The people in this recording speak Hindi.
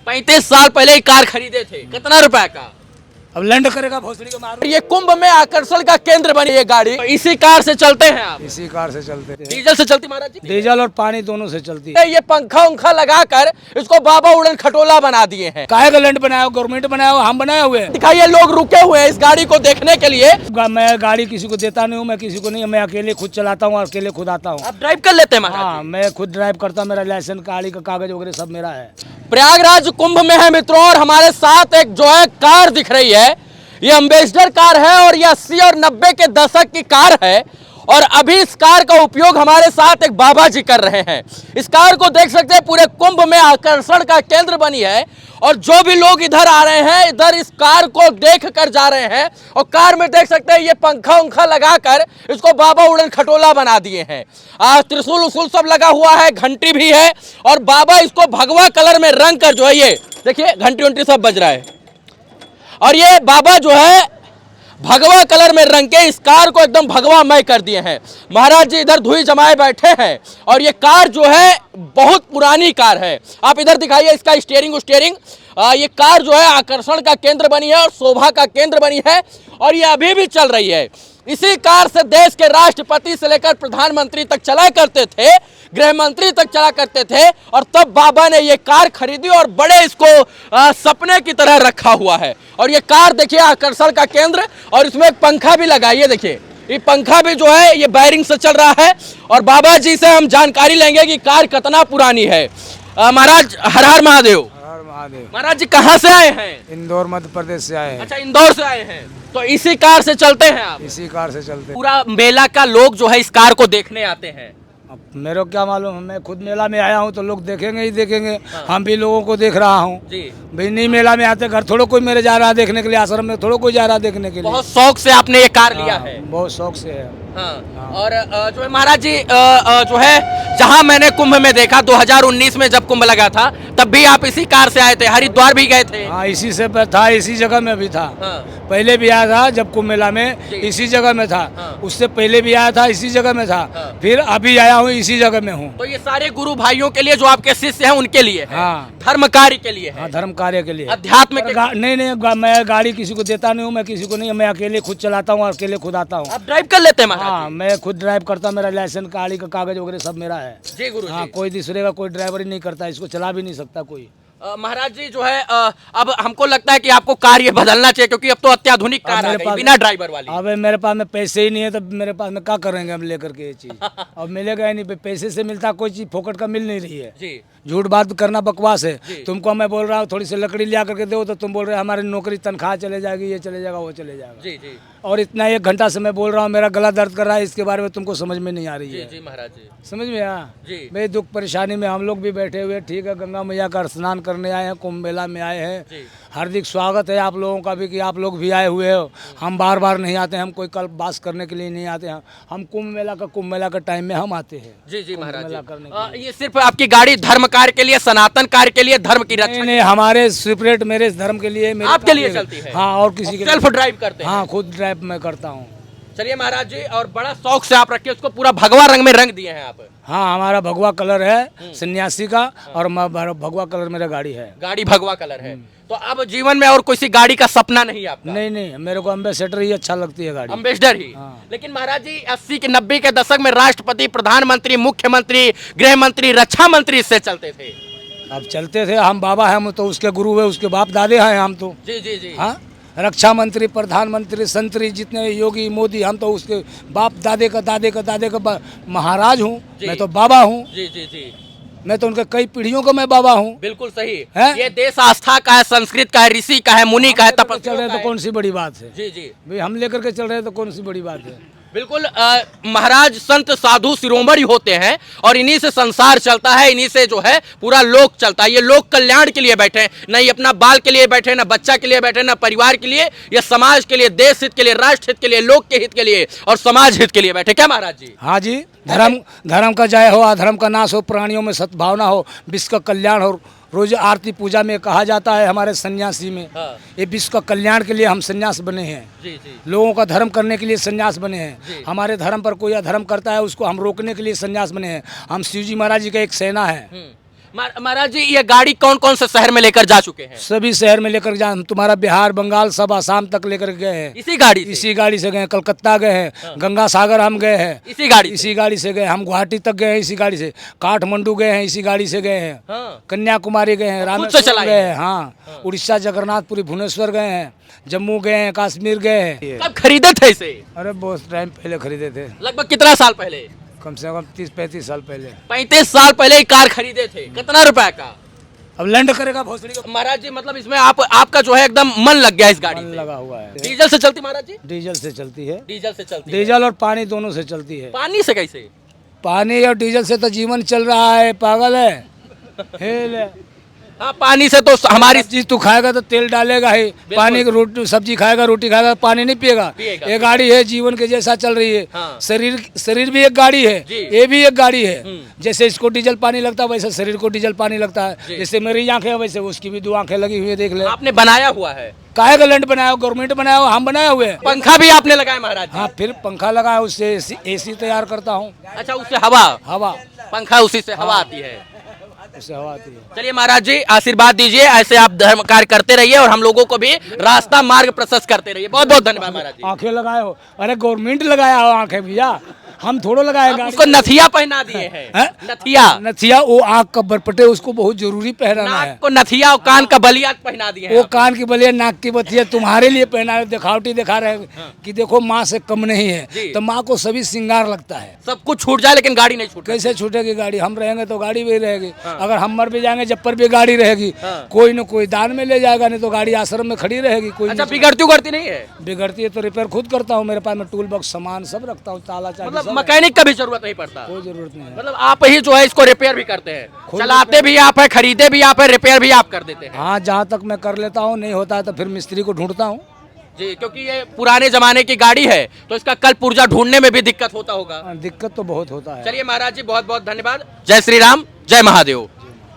35 साल पहले एक कार खरीदे थे, कितना रुपए का? अब लैंड करेगा भोसड़ी को मारो। ये कुंभ में आकर्षण का केंद्र बनी ये गाड़ी, तो इसी कार से चलते हैं आप? इसी कार से चलते हैं। डीजल से चलती महाराज जी? डीजल और पानी दोनों से चलती है। ये पंखा उंखा लगाकर इसको बाबा उड़न खटोला बना दिए हैं। काहे का लैंड बनाया, गवर्नमेंट बनाया हो, हम बनाए हुए हैं। दिखाइए, लोग रुके हुए हैं इस गाड़ी को देखने के लिए। मैं गाड़ी किसी को देता नहीं हूँ, मैं किसी को नहीं, मैं अकेले खुद चलाता हूँ और अकेले खुद आता हूँ। आप ड्राइव कर लेते हैं महाराज? हाँ, मैं खुद ड्राइव करता हूँ, मेरा लाइसेंस, गाड़ी का कागज वगैरह सब मेरा है। प्रयागराज कुंभ में है मित्रों, और हमारे साथ एक जो है कार दिख रही है, ये एम्बेसडर कार है और ये 80 और 90 के दशक की कार है। और अभी इस कार का उपयोग हमारे साथ एक बाबा जी कर रहे हैं। इस कार को देख सकते हैं, पूरे कुंभ में आकर्षण का केंद्र बनी है। और जो भी लोग इधर आ रहे हैं, इधर इस कार को देख कर जा रहे हैं। और कार में देख सकते हैं ये पंखा उंखा लगाकर इसको बाबा उड़न खटोला बना दिए हैं। त्रिशूल उसूल सब लगा हुआ है, घंटी भी है। और बाबा इसको भगवा कलर में रंग कर जो है, ये देखिए घंटी उंटी सब बज रहा है। और ये बाबा जो है भगवा कलर में रंग के इस कार को एकदम भगवामय कर दिए हैं। महाराज जी इधर धुई जमाए बैठे हैं। और ये कार जो है बहुत पुरानी कार है। आप इधर दिखाइए इसका स्टीयरिंग। ये कार जो है आकर्षण का केंद्र बनी है और शोभा का केंद्र बनी है। और ये अभी भी चल रही है। इसी कार से देश के राष्ट्रपति से लेकर प्रधानमंत्री तक चला करते थे, गृह मंत्री तक चला करते थे। और तब बाबा ने ये कार खरीदी और बड़े इसको सपने की तरह रखा हुआ है। और ये कार देखिए आकर्षण का केंद्र, और इसमें एक पंखा भी लगा है। ये देखिए, ये पंखा भी जो है ये बैरिंग से चल रहा है। और बाबा जी से हम जानकारी लेंगे कि कार कितना पुरानी है। महाराज हर हर महादेव। महाराज जी कहाँ से आए हैं? इंदौर मध्य प्रदेश से आए हैं। अच्छा, इंदौर से आए हैं। तो इसी कार से चलते हैं आप? इसी कार से चलते। पूरा मेला का लोग जो है इस कार को देखने आते हैं। अब मेरे को क्या मालूम, मैं खुद मेला में आया हूँ तो लोग देखेंगे ही देखेंगे। हम भी लोगों को देख रहा हूँ जी। भाई, नहीं मेला में आते, घर थोड़ा कोई मेरे जा रहा है देखने के लिए, आश्रम में थोड़ा कोई जा रहा है देखने के लिए। बहुत शौक से आपने ये कार लिया है? बहुत शौक से है। हाँ। और जो है महाराज जी जो है, जहाँ मैंने कुंभ में देखा 2019 में जब कुंभ लगा था, तब भी आप इसी कार से आए थे, हरिद्वार भी गए थे? हाँ, इसी से था, इसी जगह में भी था। हाँ। पहले भी आया था जब कुंभ मेला में, इसी जगह में था। हाँ। उससे पहले भी आया था, इसी जगह में था। हाँ। फिर अभी आया हूँ, इसी जगह में हूँ। तो ये सारे गुरु भाइयों के लिए, जो आपके शिष्य हैं उनके लिए है? हाँ। धर्म कार्य के लिए है? हाँ, धर्म कार्य के लिए, अध्यात्म के नहीं, मैं गाड़ी किसी को देता नहीं हूँ, मैं किसी को नहीं, मैं अकेले खुद चलाता हूँ और अकेले खुद आता हूँ। आप ड्राइव कर लेते हैं महाराज? हाँ, मैं खुद ड्राइव करता हूँ, मेरा लाइसेंस, गाड़ी का कागज वगैरह सब मेरा है जी गुरु हाँ, जी। कोई दूसरे का कोई ड्राइवरी नहीं करता, इसको चला भी नहीं सकता कोई। महाराज जी जो है अब हमको लगता है कि आपको कार ये बदलना चाहिए, क्योंकि अब तो अत्याधुनिक कार आ गई बिना ड्राइवर वाली। अब मेरे पास में पैसे ही नहीं है, तो मेरे पास में क्या करेंगे हम लेकर के ये चीज। अब मिलेगा ही नहीं, पैसे से मिलता कोई चीज फोकट का मिल नहीं रही है जी। झूठ बात करना बकवास है। तुमको मैं बोल रहा हूँ थोड़ी सी लकड़ी लिया करके दो, तो तुम बोल रहे हो हमारी नौकरी तनख्वाह चले जाएगी, ये चले जाएगा, वो चले जाएगा। जी जी। और इतना 1 घंटा से मैं बोल रहा हूँ, मेरा गला दर्द कर रहा है, इसके बारे में तुमको समझ में नहीं आ रही है। जी महाराज जी। समझ में आया? जी। भाई दुख परेशानी में हम लोग भी बैठे हुए, ठीक है, गंगा मैया का स्नान करने आए हैं, कुंभ मेला में आए हैं। जी। हार्दिक स्वागत है आप लोगों का भी कि आप लोग भी आए हुए हो। हम बार बार नहीं आते, हम कोई कल्प बास करने के लिए नहीं आते हैं। हम कुंभ मेला का टाइम में हम आते हैं। जी जी महाराज मेला करने के जी। ये सिर्फ आपकी गाड़ी धर्म कार्य के लिए, सनातन कार्य के लिए, धर्म की रक्षा? नहीं, हमारे सेपरेट मेरे धर्म के लिए, मेरे आपके लिए चलती है? हाँ, और किसी के सेल्फ ड्राइव करते हैं? हाँ, खुद ड्राइव मैं करता हूँ। चलिए महाराज जी, और बड़ा शौक से आप रखिए उसको, पूरा भगवा रंग में रंग दिए हैं आप? हाँ, हमारा भगवा कलर है सन्यासी का, और भगवा कलर मेरा गाड़ी है। गाड़ी भगवा कलर है। तो अब जीवन में और किसी गाड़ी का सपना नहीं आपका? नहीं, मेरे को एम्बेसडर ही अच्छा लगती है गाड़ी। एम्बेसडर ही? हाँ। लेकिन महाराज जी 80 के 90 के दशक में राष्ट्रपति, प्रधानमंत्री, मुख्यमंत्री, गृह मंत्री, रक्षा मंत्री इससे चलते थे। अब चलते थे, हम बाबा हैं, हम तो उसके गुरु है, उसके बाप दादे हैं हम तो। जी जी जी। हाँ, रक्षा मंत्री, प्रधानमंत्री, संतरी, जितने योगी मोदी, हम तो उसके बाप दादे का महाराज हूँ। मैं तो बाबा हूँ। जी जी जी। मैं तो उनके कई पीढ़ियों का मैं बाबा हूँ। बिल्कुल सही है? ये देश आस्था का है, संस्कृत का है, ऋषि का है, मुनि का है, चल तपस्वी रहे का तो है। कौन सी बड़ी बात है? जी जी। भाई हम लेकर के चल रहे हैं तो कौन सी बड़ी बात है? बिल्कुल। महाराज संत साधु शिरोमणि होते हैं, और इन्हीं से संसार चलता है, इन्हीं से जो है पूरा लोक चलता है। ये लोक कल्याण के लिए बैठे हैं, न ये अपना बाल के लिए बैठे, न बच्चा के लिए बैठे, न परिवार के लिए, ये समाज के लिए, देश हित के लिए, राष्ट्र हित के लिए, लोक के हित के लिए और समाज हित के लिए बैठे। क्या महाराज जी? हाँ जी, धर्म का जय हो, अधर्म का नाश हो, प्राणियों में सद्भावना हो, विश्व का कल्याण हो। रोज आरती पूजा में कहा जाता है हमारे सन्यासी में, हाँ। ये विश्व का कल्याण के लिए हम सन्यास बने हैं। जी जी। लोगों का धर्म करने के लिए सन्यास बने हैं। हमारे धर्म पर कोई अधर्म करता है उसको हम रोकने के लिए सन्यास बने हैं। हम शिव जी महाराज जी का एक सेना है। महाराज जी ये गाड़ी कौन कौन से शहर में लेकर जा चुके हैं? सभी शहर में लेकर जा, तुम्हारा बिहार बंगाल सब आसाम तक लेकर गए हैं। इसी गाड़ी से गए, कलकत्ता गए हैं, गंगा सागर हम गए हैं इसी गाड़ी से गए, हम गुवाहाटी तक गए हैं इसी गाड़ी से, काठमांडू गए हैं इसी गाड़ी से गए हैं, हाँ। कन्याकुमारी गए हैं, रामेश्वरम गए हैं, हाँ, उड़ीसा जगन्नाथपुरी भुवनेश्वर गए हैं, जम्मू गए हैं, कश्मीर गए हैं। कब खरीदे थे इसे? अरे बहुत टाइम पहले खरीदे थे, लगभग कितना साल पहले? कम से कम 30-35 साल पहले। 35 साल पहले ये कार खरीदे थे, कितना रुपए का? अब लैंड करेगा भोसड़ी का। महाराज जी मतलब इसमें आपका जो है एकदम मन लग गया इस गाड़ी मन से। लगा हुआ है। डीजल से चलती महाराज जी? डीजल से चलती है, डीजल और पानी दोनों से चलती है। पानी से कैसे? पानी और डीजल से तो जीवन चल रहा है, पागल है, हेल है। हाँ पानी से तो हमारी चीज तू खाएगा तो तेल डालेगा ही, पानी की रोटी सब्जी खाएगा रोटी खाएगा, पानी नहीं पिएगा। ये गाड़ी है जीवन के जैसा चल रही है। हाँ। शरीर भी एक गाड़ी है, ये भी एक गाड़ी है। जैसे इसको डीजल पानी लगता है वैसे शरीर को डीजल पानी लगता है। जैसे मेरी आंखें है वैसे उसकी भी 2 आंखें लगी हुई है, देख ले। आपने बनाया हुआ है? काहे का लैंड बनाया, गवर्नमेंट बनाया हुआ, हम बनाए हुए हैं। पंखा भी आपने लगाया महाराज जी? हाँ, फिर पंखा लगा, उससे एसी तैयार करता हूँ। अच्छा उससे हवा पंखा उसी से हवा आती है, उससे हवा आती है। चलिए महाराज जी आशीर्वाद दीजिए, ऐसे आप धर्म कार्य करते रहिए और हम लोगों को भी रास्ता मार्ग प्रशस्त करते रहिए। बहुत बहुत धन्यवाद महाराज जी। आंखें लगाए हो? अरे गवर्नमेंट लगाया हो आंखें भैया, हम थोड़ो लगाएगा। उसको नथिया पहना दिए हैं। नथिया वो आँख का बरपटे उसको बहुत जरूरी पहनाना है। नाक को नथिया और कान का बलिया पहना दिए हैं। वो कान की बलिया नाक की बतिया तुम्हारे लिए पहना है, दिखावटी दिखा रहे हैं कि देखो माँ से कम नहीं है। तो माँ को सभी श्रृंगार लगता है। सब कुछ छूट जाए लेकिन गाड़ी नहीं छूट। कैसे छूटेगी गाड़ी? हम रहेंगे तो गाड़ी भी रहेगी। अगर हम मर भी जाएंगे जब पर भी गाड़ी रहेगी। कोई न कोई दान में ले जाएगा, नहीं तो गाड़ी आश्रम में खड़ी रहेगी। कोई अच्छा बिगड़ती नहीं है? बिगड़ती है तो रिपेयर खुद करता हूँ, मेरे पास में टूल बॉक्स सामान सब रखता हूँ, ताला चाबी सब। मैकेनिक का भी जरूरत नहीं पड़ता? कोई जरूरत नहीं है। मतलब आप ही जो है इसको रिपेयर भी करते हैं, चलाते भी आप है, खरीदे भी आप है, रिपेयर भी आप कर देते हैं? हाँ, जहाँ तक मैं कर लेता हूँ, नहीं होता है तो फिर मिस्त्री को ढूंढता हूँ जी, क्योंकि ये पुराने जमाने की गाड़ी है तो इसका कल पुर्जा ढूंढने में भी दिक्कत होता होगा। दिक्कत तो बहुत होता है। चलिए महाराज जी बहुत बहुत धन्यवाद। जय श्री राम, जय महादेव।